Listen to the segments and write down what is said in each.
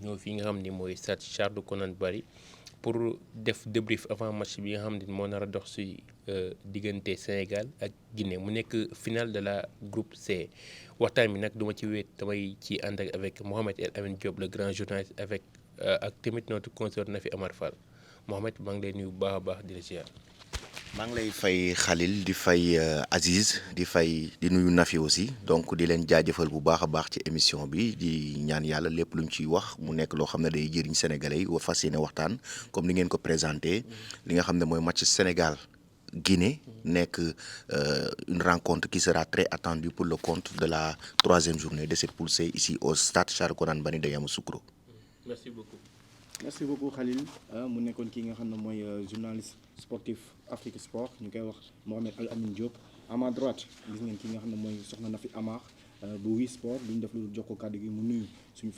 ñoo fi nga xam ni mooy stade Charles Konan Barry pour def débrief avant match bi nga xam ne moo nar a dox si diggante Sénégal ak Guinée mu nekk finale de la groupe C waxtaan bi nag duma ci wéet damay ci ànd ak avec Mohamed El Amine Diop le grand journaliste avec ak tamit notre consort Nafi Amar Fall Mohamed maa ngi lay nuyu bu baax a baax di la ziar. maa ngi lay fay Khalil di fay Aziz di nuyu Nafi aussi donc di leen jaajëfal bu baax a baax ci émission bi di ñaan yàlla lépp luñ ciy wax mu nekk loo xam ne day jëriñ sénégalais yi fas yéene waxtaan comme ni ngeen ko présenté li nga xam ne mooy match Sénégal Guinée nekk une rencontre qui sera très attendue pour le compte de la 3e journée de cette poule C ici au stade Charles Konan Barry de Yamoussoukro. Merci beaucoup. Merci beaucoup Khalil mu nekkoon kii nga xam ne mooy journaliste sportif Afrique Sport ñu koy wax Mohamed El Amine Diop à ma droite gis ngeen ki nga xam ne mooy soxna Nafi Amar bu Wii Sport duñ def lu jox ko kàddu gi mu nuyu suñu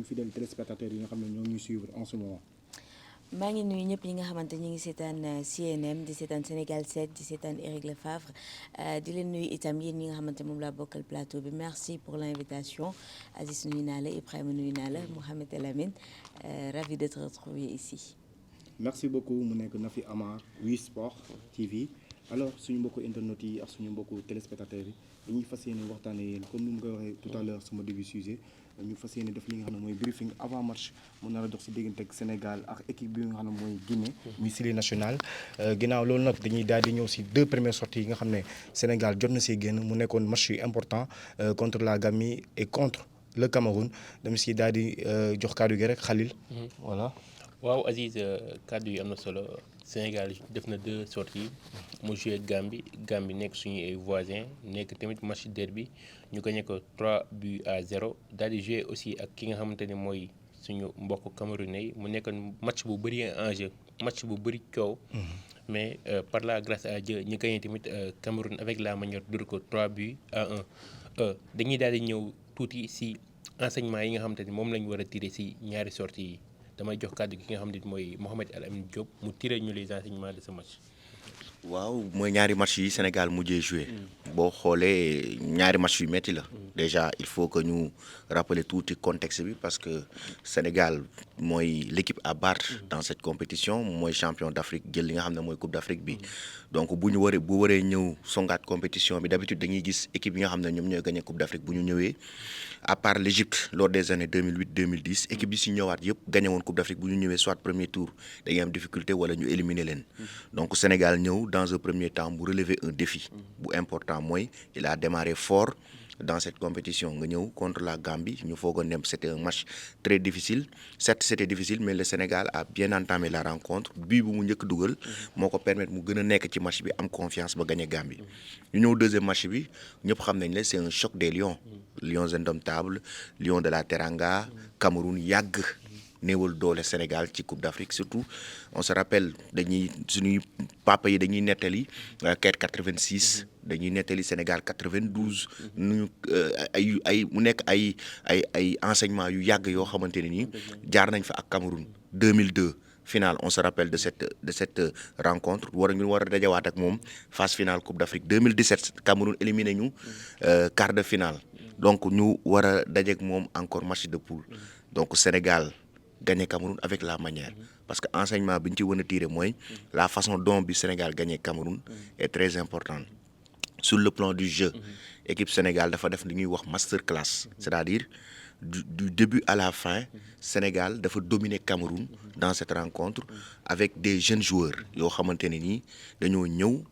fidèle téléspectateurs yi nga xam ne ñoo ñuy suivre en ce moment. maa ngi nuyu ñëpp ñi nga xamante ñu ngi seetaan CNM di seetaan Sénégal 7 di seetaan Éric Lefavre di leen nuyu itam yéen ñi nga xamante moom laa bokkal plateau bi merci pour l'invitation Aziz nuyu naa la Ibrahima nuyu naa la Mohamed El Amine ravi de te retrouver ici. merci beaucoup mu nekk Nafi Amar Wii Sport TV alors suñu mbokku internautes yi ak suñu mbokku téléspectateurs yi dañuy fas yéene waxtaanee yéen comme ni mu koy waxee tout à l'heure sama début sujet ñu fas yéene def li nga xam ne mooy briefing avant match mu nar a dox si diggante ak Sénégal ak équipe bi nga xam ne mooy Guinée. muy Syli national ginnaaw loolu nag dañuy daal di ñëw si 2 premières sorties yi nga xam ne Sénégal jot na see génn mu nekkoon match yu important contre la Gambie et contre le Cameroun dama si daal di jox kàddu gi rek Khalil. voilà. waaw Aziz kàddu yi am na solo Sénégal def na 2 sorties mu joué Gambie nekk suñu ay voisins nekk tamit match derby ñu gagné ko 3-0 daal di joué aussi ak ki nga xamante ne mooy suñu mbokk camerounais yi mu nekkoon match bu bëri enjeu match bu bëri coow. mais par la grâce à Dieu ñu gagné tamit Cameroun avec la manière dur ko 3-1 dañuy daal di ñëw tuuti si enseignement yi nga xamante ni moom la ñu war a tiré si ñaari sorties yi. damay jox kàddu gi nga xam ne mooy Mohamed El Amine Diop mu tiré ñu les enseignements de ce match. waaw mooy ñaari match yi Sénégal mujjee joué. boo xoolee ñaari match yu métti la. déjà il faut que ñu rappeler tuuti contexte bi parce que Sénégal mooy l'équipe à battre dans cette compétition mooy champion d'Afrique jël li nga xam ne mooy coupe d'Afrique bi. donc bu waree ñëw songaat compétition bi d'habitude dañuy gis équipe yi nga xam ne ñoom ñooy gagné coupe d'Afrique bu ñu ñëwee à part l'Égypte lors des années 2008 2010 équipe yi si ñëwaat yëpp gagné woon coupe d'Afrique bu ñu ñëwee soit premier tour dañuy am difficulté wala ñu éliminer leen. donc Sénégal ñëw dans un premier temps mu relever un défi bu important mooy il a démarré fort dans cette compétition nga ñëw contre la Gambie ñu foogoon ne c'était un match très difficile certes c'était difficile mais le Sénégal a bien entamé la rencontre bii bu mu njëkk dugal moo ko permettre mu gën a nekk ci match bi am confiance ba gagner Gambie ñu ñëw deuxième match bi ñëpp xam nañ ne c'est un choc des lions indomptables lions de la Teranga Cameroun yàgg néewal doole Sénégal ci Coupe d'Afrique surtout on se rappelle suñuy papa yi dañuy nettali Caire 86 dañuy nettali Sénégal 92 nu mu nekk ay enseignements yu yàgg yoo xamante ne nii jaar nañ fa ak Cameroun 2002 finale on se rappelle de cette rencontre ñu war a dajawaat ak moom phase finale Coupe d'Afrique 2017 Cameroun éliminé ñu quart de finale donc ñu war a dajeek moom encore match de poule donc Sénégal gagné Cameroun avec la manière parce que enseignement bi ñu ci mën a tirer mooy la façon dont bi Sénégal gagné Cameroun est très importante sur le plan du jeu équipe Sénégal dafa def li ñuy wax masterclass c'est-à-dire du début à la fin Sénégal dafa dominer Cameroun dans cette rencontre avec des jeunes joueurs yoo xamante ne nii dañoo ñëw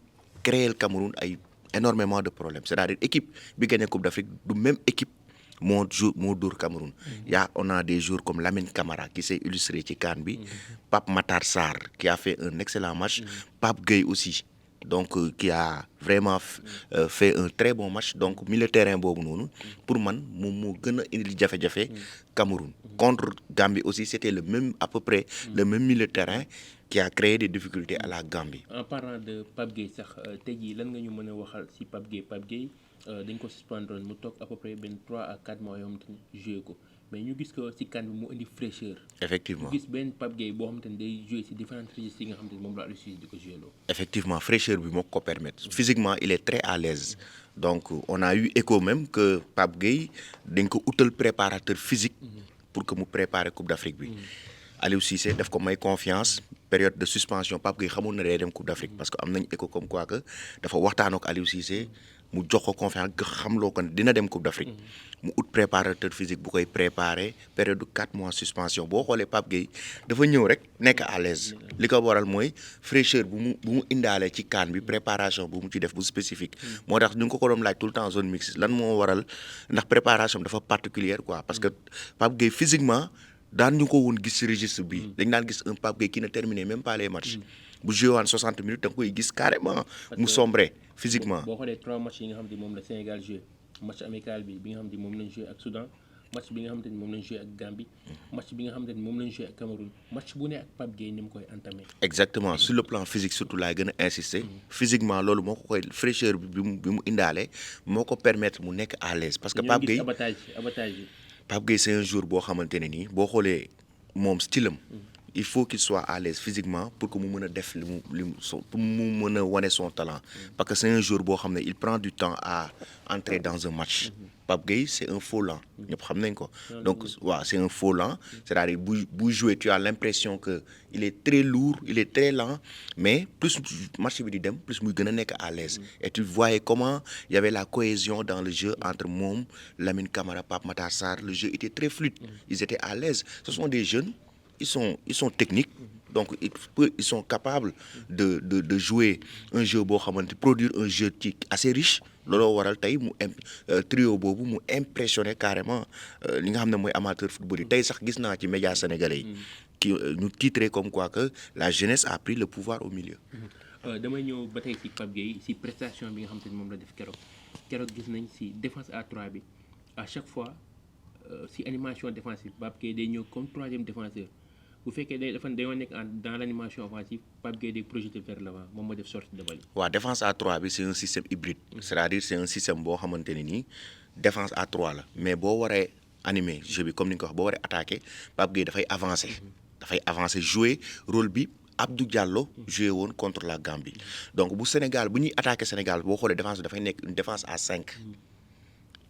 créer le Cameroun ay énormément de problèmes c'est-à-dire équipe bi gagné Coupe d'Afrique du même équipe moo dóor Cameroun. On a des joueurs comme Lamine Camara qui s'est illustré ci CAN bi. Pape Matar Sarr qui a fait un excellent match. Pape Gueye aussi. Donc qui a vraiment fait un très bon match donc milieu terrain boobu noonu pour man moom moo gën a indi jafe-jafe Cameroun. Contre Gambie aussi c'était le même à peu près le même milieu terrain qui a créé des difficultés à la Gambie. En parlant de Pape Gueye sax tey jii lan nga ñu mën a waxal ci Pape Gueye dañ ko suspendre mu toog à peu près benn 3 à 4 mois yoo xamante ni joué ko mais ñu gis ko ci CAN bi mu indi fraîcheur. Effectivement ñu gis benn Pape Gueye boo xamante ni day joué ci différentes registres yi nga xamante ni moom la Aliou Cissé di ko joué loo. Effectivement fraîcheur bi moo ko permettre physiquement il est très à l'aise donc on a eu écho même que Pape Gueye dañ ko utal préparateur physique pour que mu préparer Coupe d'Afrique bi. Aliou Cissé daf ko may confiance période de suspension Pape Gueye xamul na day dem Coupe d'Afrique parce que am nañ écho comme quoi que dafa waxtaan ak Aliou Cissé mu jox ko confiance xamloo ko dina dem Coupe d'Afrique mu ut préparateur physique bu koy préparer période de 4 mois suspension boo xoolee Pape Gueye dafa ñëw rek nekk à l'aise li ko waral mooy fraîcheur bu mu indaale ci CAN bi préparation bu mu ci def bu spécifique moo tax ñu ngi ko doon laaj tout le temps zone mixte lan moo waral ndax préparation dafa particulière quoi parce que Pape Gueye physiquement daan ñu ko woon gis ci registre bi dañ daan gis un Pape Gueye qui ne terminait même pas les matchs bu joué waan 60 minutes da nga koy gis carrément mu sombré physiquement. boo xoolee 3 matchs yi nga xam ne moom la Sénégal joué match amical bi nga xam ne moom lañ joué ak Soudan match bi nga xam ne moom lañ joué ak Gambie match bi nga xam ne moom lañ joué ak Cameroun match bu ne ak Pape Gueye ni mu koy entamé. Exactement sur le plan physique surtout laay gën a insister physiquement loolu moo ko koy fraîcheur bi mu indaale moo ko permettre mu nekk à l'aise parce que Pape Gueye abattage yi. Pape Gueye c'est un joueur boo xamante ne nii boo xoolee moom style am il faut qu'il soit à l'aise physiquement pour que mu mën a def pour mu mën a wane son talent parce que c'est un joueur boo xam ne il prend du temps à entrer dans un match Pape Gueye c'est un faux lent ñëpp xam nañ ko donc waaw c'est un faux lent c'est-à-dire bu jouer tu as l'impression que il est très lourd il est très lent mais plus match bi di dem plus muy gën a nekk à l'aise et tu voyais comment il y avait la cohésion dans le jeu entre moom Lamine Camara Pape Matar Sarr le jeu était très fluide ils étaient à l'aise ce sont des jeunes ils sont techniques donc ils sont capables de jouer un jeu boo xamante produire un jeu qui assez riche looloo waral tey mu trio boobu mu impressionné carrément li nga xam ne mooy amateur football yi tey sax gis naa ci médias sénégalais yi qui ñu titré comme quoi que la jeunesse a pris le pouvoir au milieu. damay ñëw ba tey ci Pape Gueye ci prestation bi nga xam te ne moom la def keroog gis nañ ci défense à 3 bi à chaque fois ci animation défensive Pape Gueye day ñëw comme 3e défenseur. bu fekkee dañoo nekk dans l'animation offensive Pape Gueye day projeté vers l'avant moom moo def sortie de balle. waaw défense à 3 bi c'est un système hybride. c'est-à-dire c'est un système boo xamante ne nii défense à 3 la mais boo waree animer jeu bi comme ni nga ko wax boo waree attaquer Pape Gueye dafay avancer jouer rôle bi Abdou Diallo joué woon contre la Gambie donc bu Sénégal bu ñuy attaquer Sénégal boo xoolee défense bi dafay nekk une défense à 5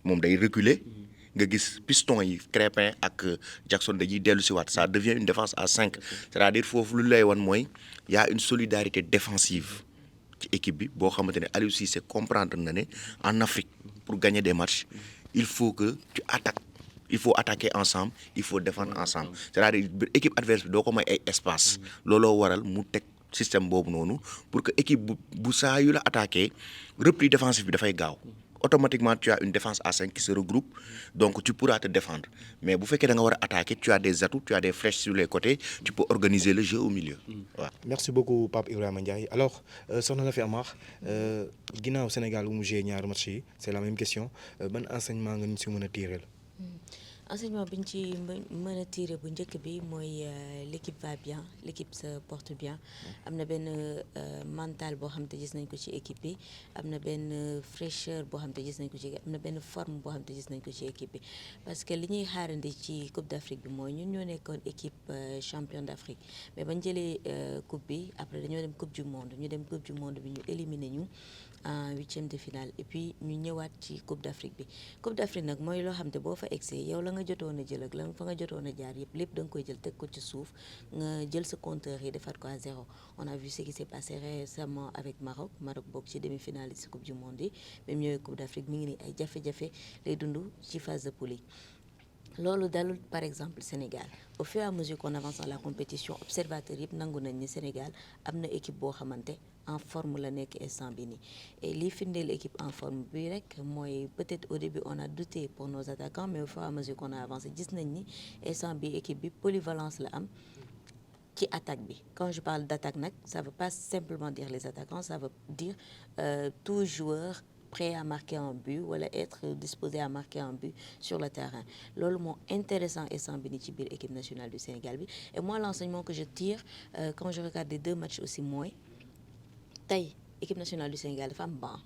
moom day reculer. nga gis piston yi Crépin ak Jackson dañuy dellu si waat ça devient une défense à 5 c'est-à-dire foofu lu lay wan mooy y a une solidarité défensive ci équipe bi boo xamante ne Aliou Cissé comprendre na ne en Afrique pour gagner des matchs il faut que tu attaques il faut attaquer ensemble il faut défendre ensemble c'est-à-dire équipe adverse bi doo ko may ay espace looloo waral mu teg système boobu noonu pour que équipe bu saa yu la attaqué repli défensif bi dafay gaaw automatiquement tu as une défense à 5 qui se regroupe donc tu pourras te défendre mais bu fekkee da nga war a attaquer tu as des atouts tu as des flèches sur les côtés tu peux organiser le jeu au milieu waaw. Merci beaucoup Pape Ibrahima Ndiaye alors soxna Nafi Amar ginnaaw Sénégal bu mu joué ñaari match yi c'est la même question ban enseignement nga ñu si mën a tiireel. enseignement bi ñu ci mën a tirer bu njëkk bi mooy l'équipe va bien l'équipe se porte bien am na benn mental boo xam te gis nañ ko ci équipe bi am na benn fraîcheur boo xam te gis nañ ko ci am na benn forme boo xam te gis nañ ko ci équipe bi parce que li ñuy xaarandi ci Coupe d'Afrique bi mooy ñun ñoo nekkoon équipe champion d'Afrique mais bañ jëlee coupe bi après dañoo dem coupe du monde bi ñu éliminé ñu en 8e de finale et puis ñu ñëwaat ci Coupe d'Afrique bi Coupe d'Afrique nag mooy loo xam te boo fa egsee yow la nga jotoon a jël ak la fa nga jotoon a jaar yëpp lépp da nga koy jël teg ko ci suuf nga jël sa compteur yi defaat ko à 0 on a vu ce qui s'est passé récemment avec Maroc bokk ci demi-finale ci Coupe du monde yi même ñëwee Coupe d'Afrique mi ngi ni ay jafe-jafe lay dund ci phase de poule yi loolu dalul par exemple Sénégal au fur et à mesure qu'on avance dans la compétition observateurs yëpp nangu nañ ni Sénégal am na équipe boo xamante en forme la nekk instant bi nii et lii firndeel équipe en forme bi rek mooy peut-être au début on a douté pour nos attaquants mais au fur et à mesure qu'on a avancé gis nañ ni instant bi équipe bi polyvalence la am ci attaque bi quand je parle d'attaque nag ça veut pas simplement dire les attaquants ça veut dire tout joueur prêt à marquer un but wala être disposé à marquer un but sur le terrain loolu moo intéressant instant bi ni ci biir équipe nationale du Sénégal bi et moi l'enseignement que je tire quand je regarde les deux matchs aussi mooy tey équipe nationale du Sénégal dafa am banc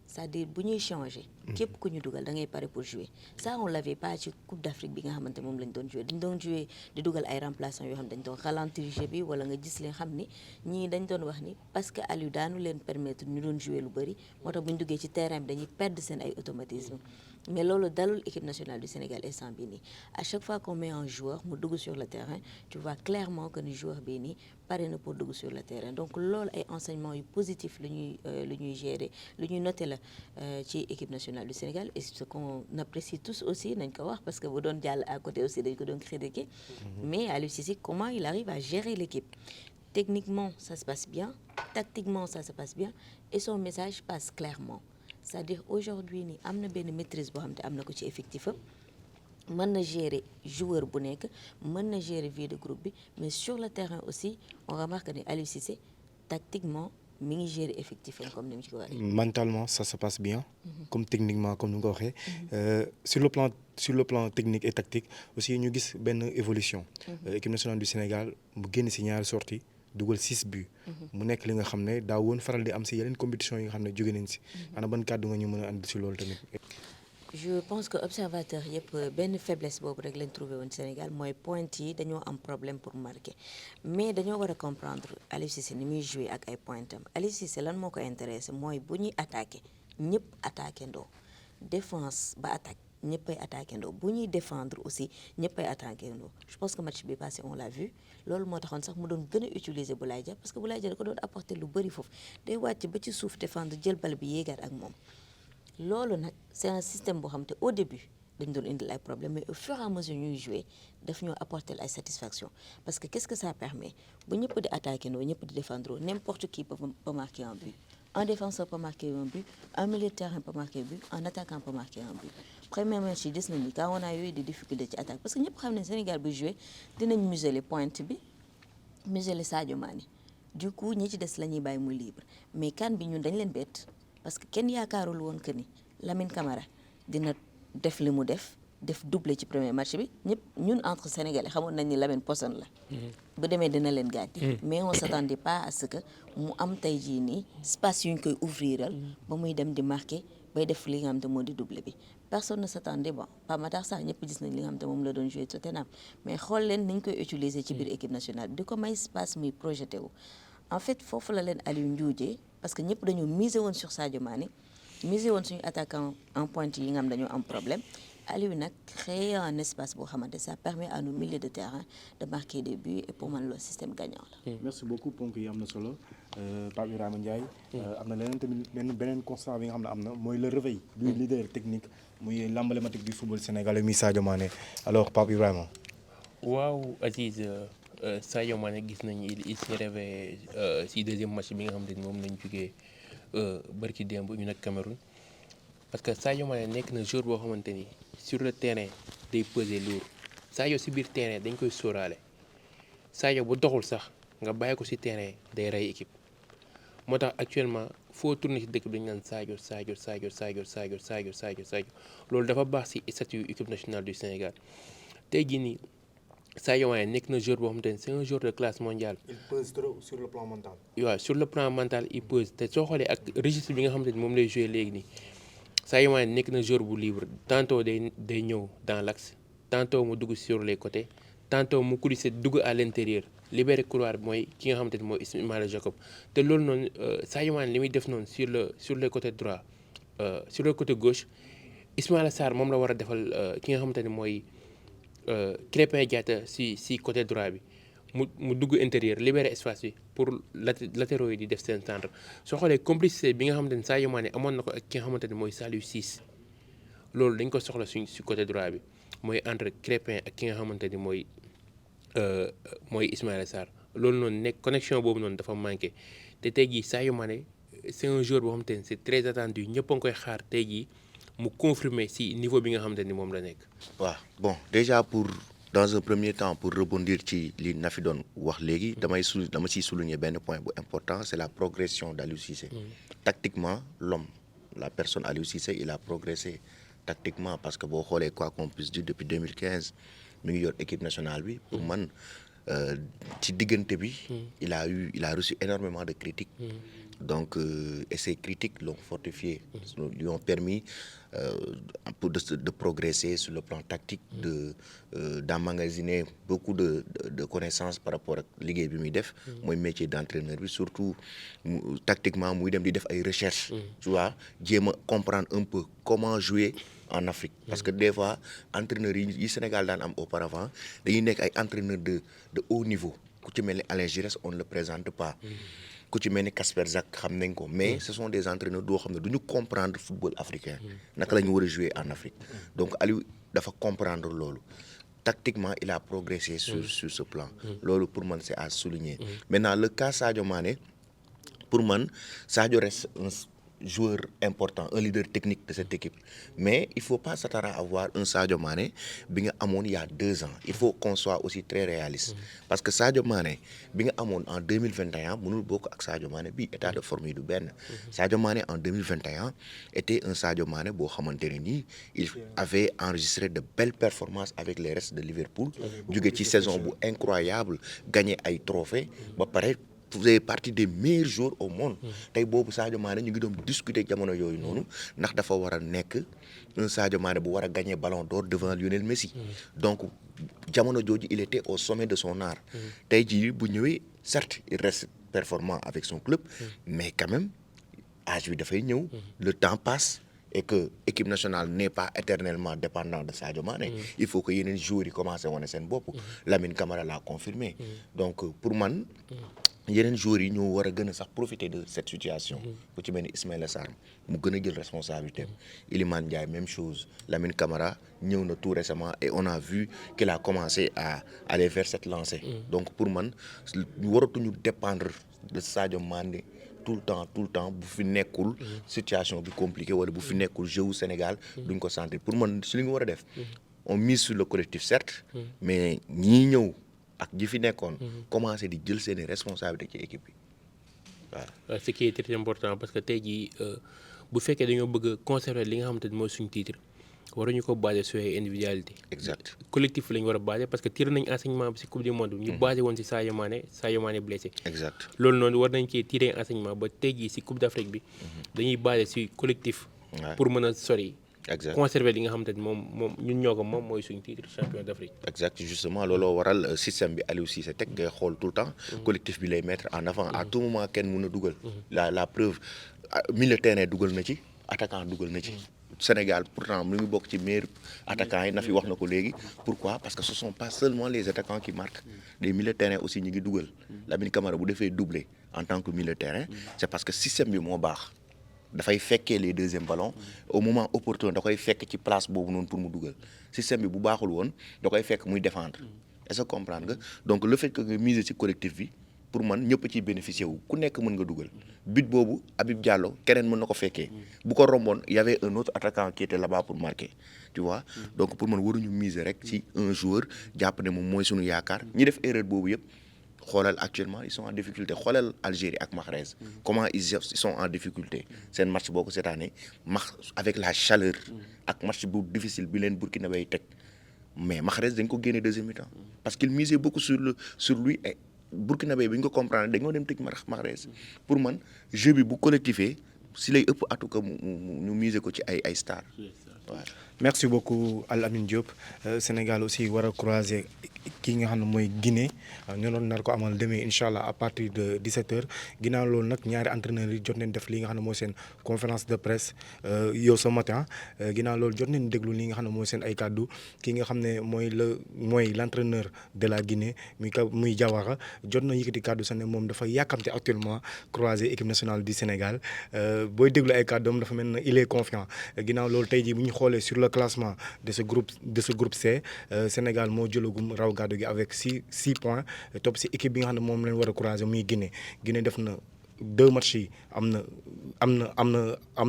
c'est-à-dire bu ñuy changer képp ku ñu dugal da ngay pare pour jouer ça on l'avait pas ci Coupe d'Afrique bi nga xamante moom lañ doon jouer dañ doon jouer di dugal ay remplaçants yoo xam dañ doon ralentir jeu bi wala nga gis leen xam ni ñii dañ doon wax ni parce que Aliou daanu leen permettre ñu doon jouer lu bëri moo tax bu ñu duggee ci terrain bi dañuy perdre seen ay automatisme mais loolu dalul équipe nationale du Sénégal instant bii nii à chaque fois qu'on met un joueur mu dugg sur le terrain tu vois clairement que ni joueur bii nii pare na pour dugg sur le terrain donc loolu ay enseignements yu positifs lu ñuy gérer lu ñuy noter la ci équipe nationale du Sénégal et ce qu'on apprécie tous aussi nañ ko wax parce que bu doon jàll à côté aussi dañ ko doon critiquer mais Aliou Cissé comment il arrive à gérer l'équipe techniquement ça se passe bien tactiquement ça se passe bien et son message passe clairement c'est-à-dire aujourd'hui nii am na benn maîtrise boo xam te am na ko ci effectif am mën na gérer joueur bu nekk mën na gérer vie de groupe bi mais sur le terrain aussi on remarque ni Aliou Cissé tactiquement mi ngi gérer effectif am comme ni mu ci ko waxee. Mentalement ça se passe bien. comme techniquement comme ni nga ko waxee. sur le plan technique et tactique aussi ñu gis benn évolution. équipe nationale du Sénégal mu génn ci ñaari sorties dugal 6 buts. mu nekk li nga xam ne daa woon faral di am ci yeneen compétition yi nga xam ne jóge nañ ci. ana ban kàddu nga ñu mën a andi ci loolu tamit. je pense que observateur yëpp benn faiblesse boobu rek lañ trouvé woon Sénégal mooy pointe yi dañoo am problème pour marquer mais dañoo war a comprendre Aliou Cissé ni muy jouer ak ay pointam Aliou Cissé lan moo ko intéressé mooy bu ñuy attaqué ñëpp attaqué ndoo défense ba attaque ñëppay attaqué ndoo bu ñuy défendre aussi ñëppay attaqué ndoo je pense que match bi passé on l'a vu loolu moo taxoon sax mu doon gën a utiliser Boulaye Dia parce que Boulaye Dia da ko doon apporter lu bëri foofu day wàcc ba ci suuf défendre jël bal bi yéegaat ak moom loolu nag c'est un système boo xam te au début dañ doon indil ay problème mais au fur et à mesure ñuy jouer daf ñoo apporter ay satisfaction parce que qu'est-ce que ça permet bu ñëpp di attaquer ndoo ñëpp di défendre n'importe qui peut marquer un but un défenseur peut marquer un but un milieu de terrain peut marquer un but un attaquant peut marquer un but premier match yi gis nañ ni quand on a eu des difficultés ci attaque parce que ñëpp xam ne Sénégal bu jouer dinañ museler pointe bi museler Sadio Mané du coup ñi ci des la ñuy bàyyi mu libre mais kan bi ñun dañ leen bett parce que kenn yaakaarul woon que ni Lamine Camara dina def li mu def doublé ci premier match bi ñëpp ñun entre Sénégalais xamoon nañ ni Lamine poson la. bu demee dina leen gaañ. mais on s'attendait pas à ce que mu am tey jii nii espace yu ñu koy ouvriral ba muy dem di marqué bay def li nga xam te moo di doublé bi. personne ne s'attendait bon Pape Matar Sarr ñëpp gis nañ li nga xam te moom la doon joué Tottenham mais xool leen ni ñu koy utiliser ci biir équipe nationale bi di ko may espace muy projeté wu. en fait foofu la leen Aliou njuujee parce que ñëpp dañoo miser woon sur Sadio Mané miser woon suñu attaquant en pointe yi nga xam dañoo am problème Aliou nag créer un espace boo xamante ça permet à nos milieux de terrain de marquer des buts et pour man le système gagnant la. merci beaucoup ponk yi am na solo Pape Ibrahima Ndiaye. am na leneen tamit beneen constat bi nga xam ne am na mooy le réveil du leader technique muy l'emblématique du football sénégalais muy Sadio Mané alors Pape Ibrahima. waaw Aziz Sadio Mané gis nañu il s'est réveillé si deuxième match bi nga xam ne moom lañ jógee barki démb ñu nag Cameroun parce que Sadio Mané nekk na joueur boo xamante ni sur le terrain day peser lourd Sadio si biir terrain dañ koy sóoraale Sadio bu doxul sax nga bàyyi ko si terrain day rey équipe moo tax actuellement foo tourner si dëkk bi dañu naan Sadio loolu dafa baax si statut équipe nationale du Sénégal tey jii nii Sadio Mané nekk na joueur boo xamante ni c'est un joueur de classe mondiale. il pèse trop sur le plan mental. waaw sur le plan mental il pèse te soo xoolee ak registre bi nga xamante ni moom lay joué léegi nii Sadio Mané nekk na joueur bu libre tantôt day ñëw dans l'axe tantôt mu dugg sur les côtés tantôt mu coulissé dugg à l'intérieur libéré couloir bi mooy ki nga xamante ni mooy Ismaïla Jacob te loolu noonu Sadio Mané li muy def noonu sur le côté droit sur le côté gauche Ismaïla Sarr moom la war a defal ki nga xamante ni mooy Krépin Diatta si côté droit bi mu dugg intérieur libéré espace bi pour latéraux yi di def seen centre soo xoolee complicité bi nga xamante ni Sadio Mané amoon na ko ak ki nga xamante ni mooy Saliou Ciss loolu dañ ko soxla si côté droit bi mooy entre Crépin ak ki nga xamante ni mooy Ismaïla Sarr loolu noonu nekk connexion boobu noonu dafa manqué te tey jii Sadio Mané c'est un joueur boo xamante ni c'est très attendu ñëpp a ngi koy xaar tey jii mu confirmer ci niveau bi nga xamante ni moom la nekk. waaw bon déjà dans un premier temps pour rebondir ci li na fi doon wax léegi dama ciy souligner benn point bu important c'est la progression d'Aliou Cissé. Tactiquement la personne Aliou Cissé il a progressé tactiquement parce que boo xoolee quoi qu'on puisse dire depuis 2015 mi ngi yor équipe nationale bi pour man ci diggante bi il a reçu énormément de critiques. Donc et ces critiques l'ont fortifié, lui ont permis de progresser sur le plan tactique, d'emmagasiner beaucoup de connaissances par rapport ak liggéey bi muy def mooy métier d'entraîneur bi surtout tactiquement muy dem di def ay recherches, tu vois jéem a comprendre un peu comment jouer en Afrique parce que des fois entraîneurs yi Sénégal daan am auparavant dañuy nekk ay entraîneurs de haut niveau ku ci mel ni Alain Giresse on ne le présente pas. ku ci mel ni Kasper Zak xam nañ ko mais ce sont des entraîneurs doo xam ne du ñu comprendre football africain naka la ñu war a jouer en Afrique donc Aliou dafa comprendre loolu tactiquement il a progressé sur ce plan loolu pour man c'est à souligner maintenant le cas Sadio Mané pour man Sadio reste un joueur important, un leader technique de cette équipe. Mais il ne faut pas s'attendre à avoir un Sadio Mané bi nga amoon il y a 2 ans. Il faut qu'on soit aussi très réaliste. Parce que Sadio Mané bi nga amoon en 2021 mënul bokk ak Sadio Mané bi état de forme yi du benn. Sadio Mané en 2021 était un Sadio Mané boo xamante ne nii il avait enregistré de belles performances avec les restes de Liverpool. jóge ci saison bu incroyable gagné ay trophées ba pare. faisait partie des meilleurs joueurs au monde. tey boobu Sadio Mané ñu ngi doon discuter jamono yooyu noonu ndax dafa war a nekk un Sadio Mané bu war a gagner Ballon d'Or devant Lionel Messi. donc jamono jooju il était au sommet de son art. tey jii bu ñëwee certes il reste performant avec son club. mais quand même âge bi dafay ñëw. le temps passe. et que équipe nationale n'est pas éternellement dépendante de Sadio Mané. il faut que yeneen joueurs yi commencé wane seen bopp. Lamine Camara l'a confirmé. donc pour man. yeneen joueurs yi ñoo war a gën a sax profiter de cette situation. ku ci mel ni Ismaïla Sarr mu gën a jël responsabilité am. Iliman Ndiaye même chose Lamine Camara ñëw na tout récemment et on a vu qu'il a commencé à aller vers cette lancée. donc pour man waratuñu dépendre de Sadio Mané tout le temps bu fi nekkul situation bi compliquée wala bu fi nekkul jeu Sénégal duñ ko sentir pour man si li nga war a def. on mise sur le collectif certes. mais ñii ñëw. ak ji fi nekkoon. commencé di jël seeni responsabilité ci équipe bi waaw. ce qui est très important parce que tey jii bu fekkee dañoo bëgg a conserver li nga xamante ni mooy suñu titre waruñu ko basé sur ay individualité. exact collectif la ñu war a basé parce que tiré nañ enseignement bi ci coupe du monde ñu basé woon ci Sadio Mané blessé. exact loolu noonu war nañ cee tiré enseignement ba tey jii ci coupe d'Afrique bi. dañuy basé ci collectif. pour mën a sori. exact conserver li nga xamante ni moom ñun ñoo ko moom mooy suñu titre champion d'Afrique. exact justement looloo waral système bi Aliou Cissé teg ngay xool tout le temps. collectif bi lay mettre en avant à tout moment kenn mën a dugal. la preuve milieu de terrain dugal na ci attaquant dugal na ci. Sénégal pourtant mu ngi bokk ci meilleurs attaquants yi na fi wax na ko léegi pourquoi parce que ce sont pas seulement les attaquants qui marquent les milieux de terrain aussi ñu ngi dugal Lamine Camara bu defee doublé en tant que milieu de terrain c'est parce que système bi moo baax. dafay fekkee les deuxièmes ballons au moment opportun da koy fekk ci place boobu noonu pour mu dugal système bi bu baaxul woon da koy fekk muy défendre est-ce que comprendre nga donc le fait que nga miser ci collectif bi pour man ñëpp ciy bénéficier wu ku nekk mën nga dugal but boobu Habib Diallo keneen mën na ko fekkee bu ko romboon y avait un autre attaquant qui était là-bas pour marquer tu vois donc pour man waruñu miser rek ci un joueur jàpp ne moom mooy suñu yaakaar ñi def erreur boobu yëpp xoolal actuellement ils sont en difficulté xoolal Algérie ak Mahrez comment ils sont en difficulté seen match boo ko cette année avec la chaleur ak match bu difficile bi leen Burkinabé teg mais Mahrez dañ ko génne deuxième mi-temps parce qu'il misait beaucoup sur lui et Burkinabé bi ñu ko comprendre dañoo dem tëj Mahrez pour man jeu bi bu collectifé si lay ëpp atu que ñu miser ko ci ay stars waaw. merci beaucoup Al Amine Diop Sénégal aussi war a croiser kii nga xam ne mooy Guinée ñoo doon nar ko amal demee incha allah à partir de 17h ginnaaw loolu nag ñaari entraîneurs yi jot nañ def li nga xam ne mooy seen conférence de presse yow ce matin ginnaaw loolu jot nañ déglu li nga xam ne mooy seen ay kàddu ki nga xam ne mooy l'entraîneur de la Guinée muy Diawara jot na yëkkati kàddu sax ne moom dafa yàkkamte actuellement croiser équipe nationale du Sénégal booy déglu ay kàddoom dafa mel ne il est confiant ginnaaw loolu tey jii bu ñu xoolee sur le le classement de ce groupe C Sénégal moo jëlagum raw gàddu gi avec 6 points topp si équipe bi nga xam ne moom leen war a croiser muy Guinée def na 2 matchs yi am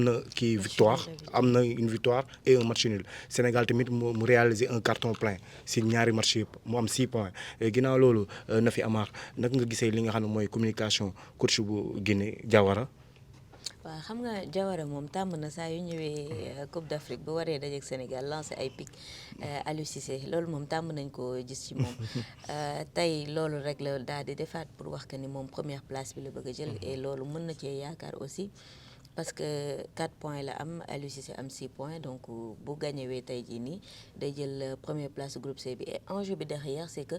na kii victoire am na une victoire et un match nul Sénégal tamit mu réaliser un carton plein si ñaari match yëpp mu am 6 points ginnaaw loolu Nafi Amar naka nga gisee li nga xam ne mooy communication coach bu Guinée Diawara. waaw xam nga Diawara moom tàmm na saa yu ñëwee Coupe d'Afrique bu waree dajeek Sénégal lancé ay pic Aliou Cissé loolu moom tàmm nañ ko gis ci moom tey loolu rek la daal di defaat pour wax que ni moom première place bi la bëgg a jël et loolu mën na cee yaakaar aussi parce que 4 points la am Aliou Cissé am 6 points donc bu gañewee tey jii nii day jël première place groupe C bi et enjeu bi derrière c'est que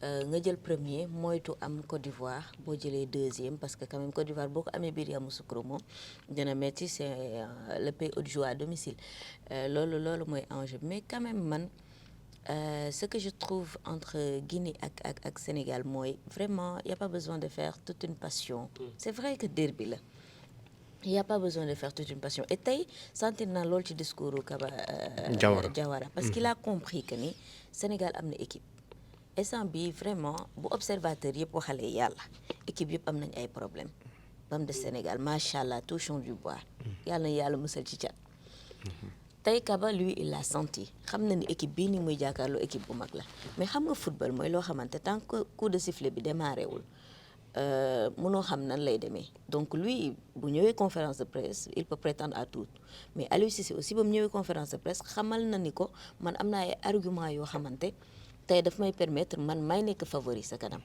nga jël premier moytu am Côte d'Ivoire boo jëlee deuxième parce que quand même Côte d'Ivoire boo ko amee biir Yamoussoukro moom dina metti c'est le pays hôte joue à domicile loolu mooy enjeu bi mais quand même man ce que je trouve entre Guinée ak Sénégal mooy vraiment y a pas besoin de faire toute une passion c'est vrai que derby la il y a pas besoin de faire toute une passion et tey sentir naa loolu ci discours Kaba Diawara parce qu'il a compris que ni Sénégal am na équipe instant bi vraiment bu observateur yëpp waxalee yàlla équipe yëpp am nañ ay problème bam de Sénégal macha allah touchons du bois yàlla na yàlla musal ci cat tey Kaba lui il l'a senti xam na ni équipe bii ni muy jàkkaarloo équipe bu mag la mais xam nga football mooy loo xamante tant que coup de sifflet bi démarré wul mënoo xam nan lay demee donc lui bu ñëwee conférence de presse il peut prétendre à tout mais Aliou Cissé aussi ba mu ñëwee conférence de presse xamal na ni ko man am naa ay argument yoo xamante tey daf may permettre man may nekk favori sa kanam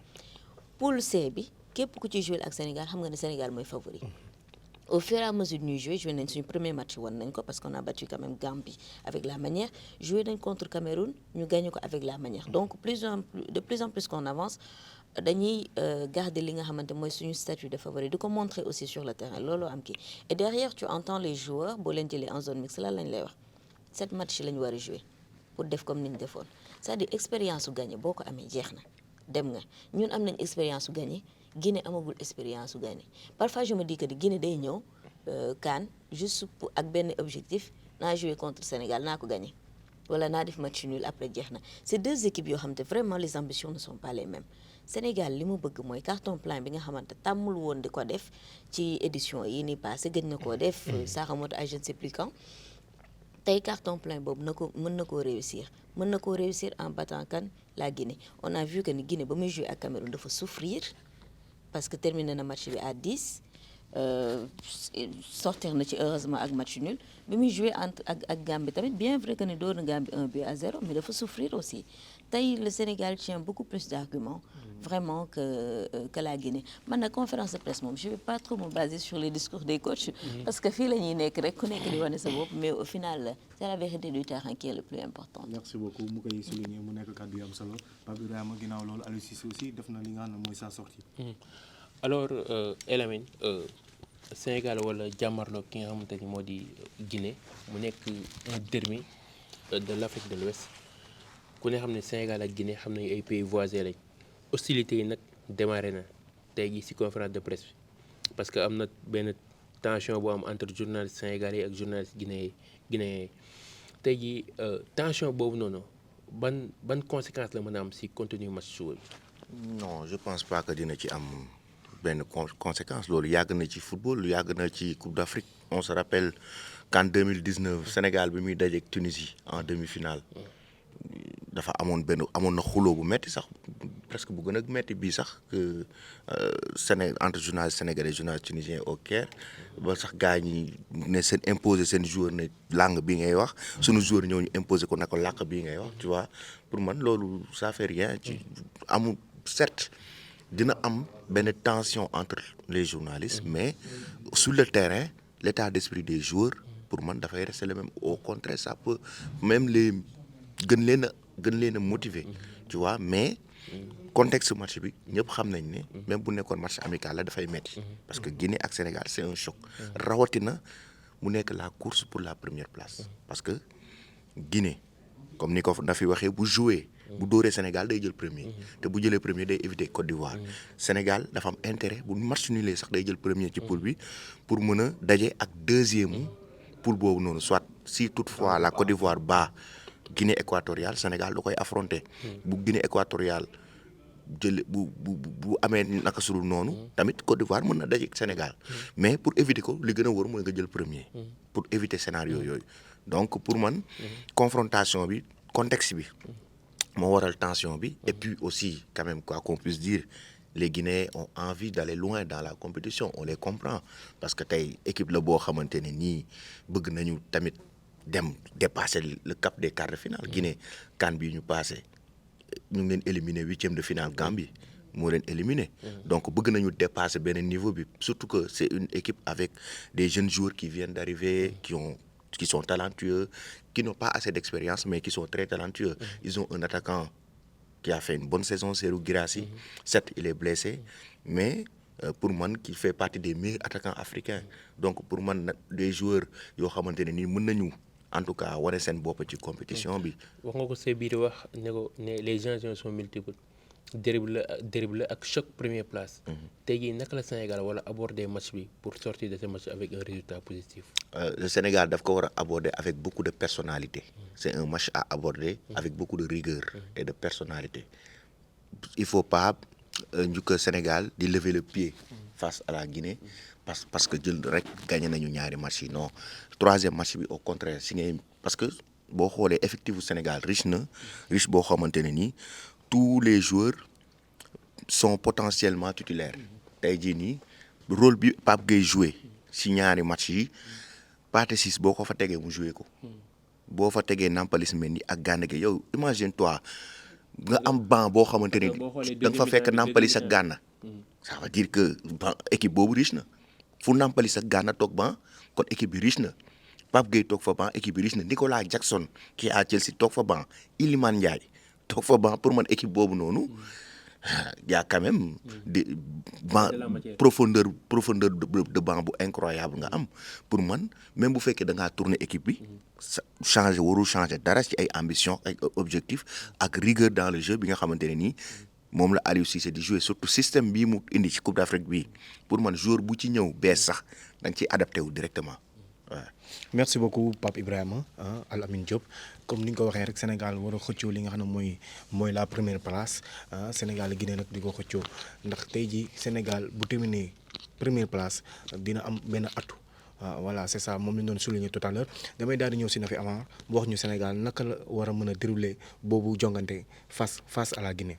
poule C bi képp ku ci jouer ak Sénégal xam nga ne Sénégal mooy favori au fur et à mesure ñuy jouer nañ suñu premier match woon nañ ko parce qu'on a battu quand même Gambie avec la manière joué nañ contre Cameroun ñu gagné ko avec la manière donc de plus en plus qu'on avance dañuy garder li nga xamante mooy suñu statut de favori di ko montrer aussi sur le terrain loolu am kii et derrière tu entends les joueurs boo leen jëlee en zone mixte lan lañ lay wax 7 matchs la ñu war a jouer pour def comme ni ñu defoon c'est-à-dire expérience su gagné boo ko amee jeex na dem nga ñun am nañ expérience su gagné Guinée amagul expérience su gagné parfois je me dis que Guinée day ñëw CAN juste pour ak benn objectif naa jouer contre Sénégal naa ko gagné wala naa def match nul après jeex na c'est 2 équipes yoo xamante vraiment les ambitions ne sont pas les mêmes Sénégal li mu bëgg mooy carton plein bi nga xamante tàmmul woon di ko def ci édition yi ni passé gëj na koo def ça remonte à je ne sais plus quand tey carton plein boobu mën na koo réussir en battant kan la Guinée on a vu que ni Guinée ba muy jouer ak Cameroun dafa souffrir parce que terminé na match bi à 10 sortir na ci heureusement ak match nul bi muy jouer ak Gambie tamit bien vrai que ni door na Gambie 1-0 mais dafa souffrir aussi tey le Sénégal tient beaucoup plus d'arguments vraiment que la Guinée man nag conférence de presse moom je vais pas trop me baser sur les discours des coachs parce que fii la ñuy nekk rek ku nekk di wane sa bopp mais au final c'est la vérité du terrain qui est le plus important. merci beaucoup mu koy souligner mu nekk kàddu yu am solo Pape Ibrahima ginnaaw loolu Aliou Cissé aussi def na li nga xam ne mooy sa sortie. alors Elamine Sénégal wala jàmmarloo ki nga xamante ni moo di Guinée mu nekk un derby de l'Afrique de l'Ouest ku ne xam ne Sénégal ak Guinée xam nañu ay pays voisins lañ hostilité yi nag démarré na tey jii ci conférence de presse bi parce que am na benn tension boo am entre journalistes sénégalais ak journalistes guinéens tey jii tension boobu noonu ban conséquence la mën a am ci contenu match suba bi. non je pense pas que dina ci am benn conséquence loolu yàgg na ci football yàgg na ci Coupe d'Afrique on se rappelle qu'en 2019 Sénégal bi muy dajeek Tunisie en demi-finale dafa amoon na xuloo bu metti sax presque bu gën a metti bii sax que entre journalistes sénégalais journalistes tunisiens au Caire ba sax gars ñi ne seen imposer seen joueur ne langue bii ngay wax sunu joueur ñëw ñu imposer ko naka làkk bii ngay wax tu vois pour man loolu ça fait rien ci amul certes dina am benn tension entre les journalistes mais sur le terrain l'état d'esprit des joueurs pour man dafay rester le même au contraire ça peut même les gën leen a motiver tu vois mais contexte match bi ñëpp xam nañ ne même bu nekkoon match amical la dafay metti parce que Guinée ak Sénégal c'est un choc rawatina mu nekk la course pour la première place parce que Guinée comme ni ko na fi waxee bu jouer bu dóoree Sénégal day jël premier te bu jëlee premier day éviter Côte d'Ivoire Sénégal dafa am intérêt bu match nulé sax day jël premier ci poule bi pour mën a daje ak deuxième poule boobu noonu soit si toutefois la Côte d'Ivoire bat Guinée équatoriale Sénégal da koy affronter. bu Guinée équatoriale jël bu amee naka sudul noonu. tamit Côte d'Ivoire mën na daje Sénégal. mais pour éviter ko li gën a wóor mooy nga jël premier. pour éviter scénario yooyu. donc pour man confrontation bi contexte bi moo waral tension bi. et puis aussi quand même quoi qu'on puisse dire les Guinéens ont envie d'aller loin dans la compétition on les comprend parce que tey équipe la boo xamante ne nii bëgg nañu tamit dem dépasser le cap des quarts de finale. Guinée CAN bii ñu passé ñu ngi leen éliminé 8e de finale Gambie moo leen éliminé. donc bëgg nañu dépasser benn niveau bi surtout que c'est une équipe avec des jeunes joueurs qui viennent d'arriver qui sont talentueux qui n'ont pas assez d'expérience mais qui sont très talentueux. Ils ont un attaquant qui a fait une bonne saison, Serhou Guirassy. Certes, il est blessé, mais pour man qui fait partie des meilleurs attaquants africains. Donc pour man des joueurs yoo xamante ne nii mën nañu en tout cas wane seen bopp ci compétition bi. wax nga ko sa biir wax ne les enjeux sont multiples dribble ak choc première place. tey jii naka la Sénégal wala aborder match bi pour sortir de ce match avec un résultat positif. Le Sénégal daf ko war a aborder avec beaucoup de personnalité. C'est un match à aborder avec beaucoup de rigueur et de personnalité. Il faut pas que Sénégal di lever le pied face à la Guinée parce que jël rek gagné nañu ñaari match yi non troisième match bi au contraire si ngay parce que boo xoolee effectif bu Sénégal riche boo xamante ne nii tous les joueurs sont potentiellement titulaires. tey jii nii rôle bi Pape Gueye joué si ñaari match yi Pathé Ciss boo ko fa tegee mu joué ko boo fa tegee Nampalys Mendy ak Gana Gueye yow imagine toi nga am banc boo xamante ni da nga fa fekk Nampalys ak Gana ça veut dire que équipe boobu riche na fu Nampalys ak Gana toog banc kon équipe bi riche na Pape Gueye toog fa banc équipe bi riche na Nicolas Jackson qui à Chelsea toog fa banc Iliman Ndiaye toog fa banc pour man équipe boobu noonu y a quand même des banc profondeur de banc bu incroyable nga am pour man même bu fekkee da ngaa tourner équipe bi changer warul changer dara ci ay ambition ay objectif ak rigueur dans le jeu bi nga xamante ne nii moom la Aliou Cissé di jouer surtout système bii mu indi ci Coupe d'Afrique bii pour man joueur bu ci ñëw bees sax da nga ciy adapté wu directement waaw. merci beaucoup Pape Ibrahima Al Amine Diop comme ni nga ko waxee rek Sénégal war a xëccoo li nga xam ne mooy la première place Sénégal Guinée nag di ko xëccoo ndax tey jii Sénégal bu terminé première place dina am benn atu voilà c'est ça moom la ñu doon souligner tout à l'heure damay daal di ñëw si na fi avant bu wax ñu Sénégal naka la war a mën a dérouler boobu jongante face à la Guinée.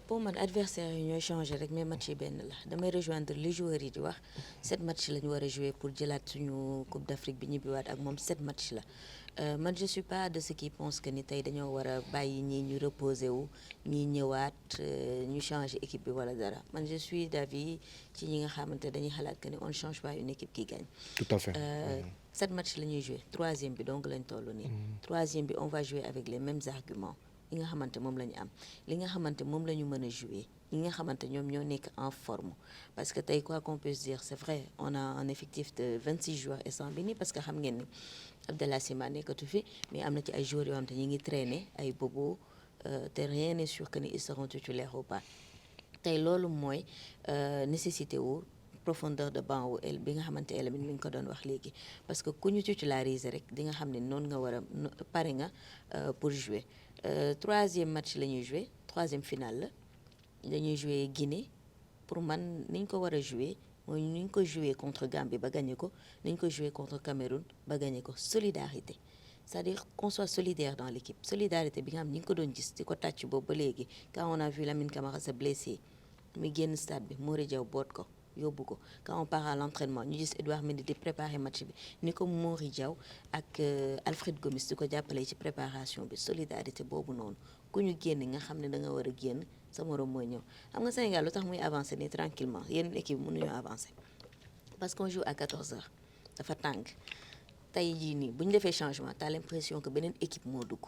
Pour man adversaire yi ñooy changer rek mais match yi benn la damay rejoindre les joueurs yi di wax 7 match la ñu war a jouer pour jëlaat suñu Coupe d'Afrique bi ñibbiwaat ak moom 7 match la man je suis pas de ceux qui pensent que ni tey dañoo war a bàyyi ñii ñu reposer wu ñii ñëwaat ñu changer équipe bi wala dara man je suis d'avis ci ñi nga xamante dañuy xalaat que ni on ne change pas une équipe qui gagne. tout à fait. 7 match la ñuy jouer 3e bi donc lañ toll nii. 3e bi on va jouer avec les mêmes arguments. li nga xamante moom la ñu am li nga xamante moom la ñu mën a jouer ñi nga xamante ñoom ñoo nekk en forme parce que tey quoi qu'on puisse dire c'est vrai on a un effectif de 26 joueurs instant bi nii parce que xam ngeen ni Abdallah Sima nekkatu fi mais am na ci ay joueurs yoo xam te ñi ngi traîner ay bobo te rien n'est sûr que ni ils seront titulaires ou pas tey loolu mooy nécessité wu profondeur de banc wu el bi nga xamante Elamine mi ngi ko doon wax léegi parce que ku ñu titulariser rek di nga xam ne noonu nga war a pare nga pour jouer 3e match la ñuy jouer 3e finale la dañuy jouer Guinée pour man ni ñu ko war a jouer mooy ni ñu ko jouer contre Gambie ba gagné ko ni ñu ko jouer contre Cameroun ba gagné ko solidarité c'est-à-dire qu'on soit solidaire dans l'équipe solidarité bi nga xam ni ñu ko doon gis di ko tàcc boobu ba léegi quand on a vu Lamine Camara se blessé muy génn stade bi Mori Diaw boot ko yóbbu ko quand on part à l'entraînement ñu gis Edouard Mendy di préparer match bi ni ko Mori Diaw ak Alfred Gomis di ko jàppale ci préparation bi solidarité boobu noonu ku ñu génn nga xam ne da nga war a génn sa morom mooy ñëw xam nga Sénégal lu tax muy avancer nii tranquillement yenn équipe mënuñoo avancer parce qu'on joue à 14 heures dafa tàng tey jii nii bu ñu defee changement t'as l'impression que beneen équipe moo dugg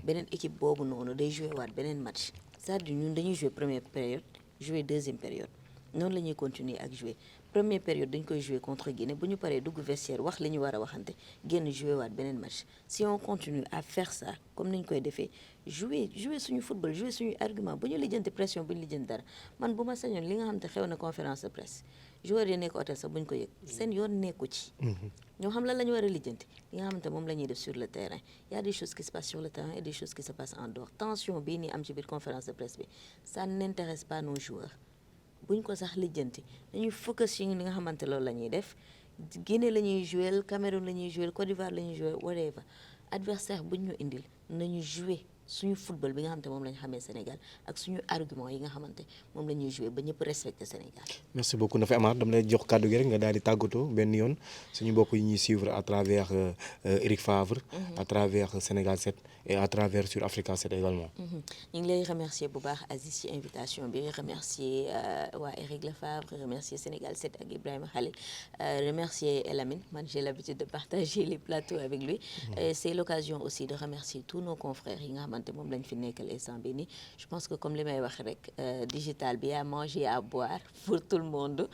beneen équipe boobu noonu day jouer waat beneen match c'est-à-dire ñun dañuy jouer première période jouer 2e période noonu la ñuy continuer ak jouer première période dañ koy jouer contre Guinée bu ñu paree dugg vestiaire wax li ñu war a waxante génn jouer waat beneen match si on continue à faire ça comme ni ñu koy defee jouer suñu football jouer suñu argument bu ñu lijjanti pression bu ñu lijjanti dara man bu ma sañoon li nga xam te xew na conférence de presse joueurs yi nekk hôtel sax bu ñu ko yëg seen yoon nekku ci ñoo xam lan la ñu war a lijjanti li nga xamante moom la ñuy def sur le terrain il y a des choses qui se passent sur le terrain et des choses qui se passent en dehors tension bii nii am ci biir conférence de presse bi ça n'intéresse pas nos joueurs buñ ko sax lijjanti dañuy focus ci li nga xamante loolu la ñuy def Guinée la ñuy jouer Cameroun la ñuy jouer Côte d'Ivoire la ñuy jouer whatever adversaire buñ ñu indil nañu jouer suñu football bi nga xamante moom la ñu xamee Sénégal ak suñu argument yi nga xamante moom la ñuy jouer ba ñëpp respecter Sénégal. merci beaucoup Nafi Amar dama lay jox kàddu gi rek nga daal di tàggatoo benn yoon suñu mbokk yi ñuy suivre à travers Eric Favre. à travers Sénégal 7 et à travers sur Africa 7 également. ñu ngi lay remercier bu baax Aziz ci invitation bi remercier waa Eric Lefavre remercier Sénégal 7 ak Ibrahima Khalil remercier Elamine man j'ai l'habitude de partager les plateaux avec lui. C'est l'occasion aussi de remercier tous nos confrères yi nga xamante moom lañ fi nekkal instant bi nii je pense que comme li may wax rek digital bi à manger à boire pour tout le monde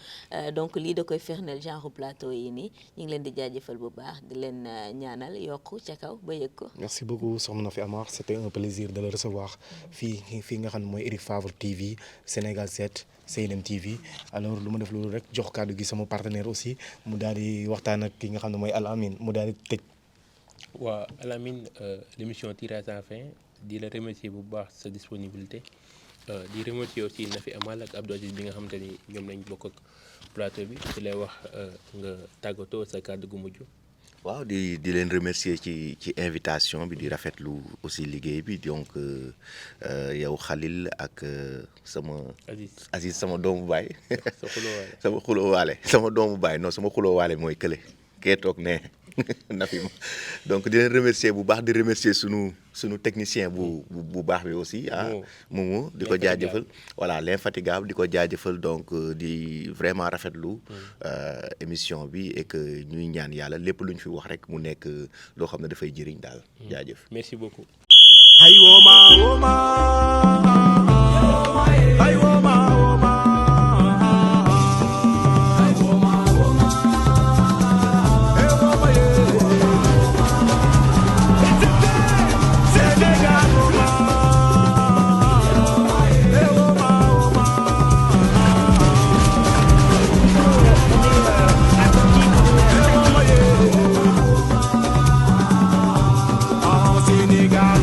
donc lii da koy firndeel genre plateau yi nii ñu ngi leen di jaajëfal bu baax di leen ñaanal yokku ca kaw ba yëg ko. merci beaucoup soxna Nafi Amar c'était un plaisir de le recevoir fii nga xam ne mooy Eric Favre TV Sénégal 7 CNM TV alors lu ma def loolu rek jox kàddu gi sama partenaire aussi mu daal di waxtaan ak ki nga xam ne mooy Al Amine mu daal di tëj. waaw Al Amine l'émission tire à sa fin di la remercier bu baax sa disponibilité di remercier aussi Nafi Amal ak Abdou Aziz bi nga xamante ni ñoom lañ bokk ak plateau bi di lay wax nga tàggatoo sa kàddu gu mujj. waaw di leen remercier ci invitation bi di rafetlu aussi liggéey bi donc yow Khalil ak sama Aziz sama doomu baay sama doomu baay non sama xuloowaale mooy kële kee toog ne Nafi donc di leen remercier bu baax di remercier sunu technicien bu baax bi aussi Momo di ko jaajëfal voilà l'infatigable di ko jaajëfal donc di vraiment rafetlu émission bi et que ñuy ñaan yàlla lépp lu ñu fi wax rek mu nekk loo xam ne dafay jëriñ daal jaajëf. merci beaucoup. Sénégal,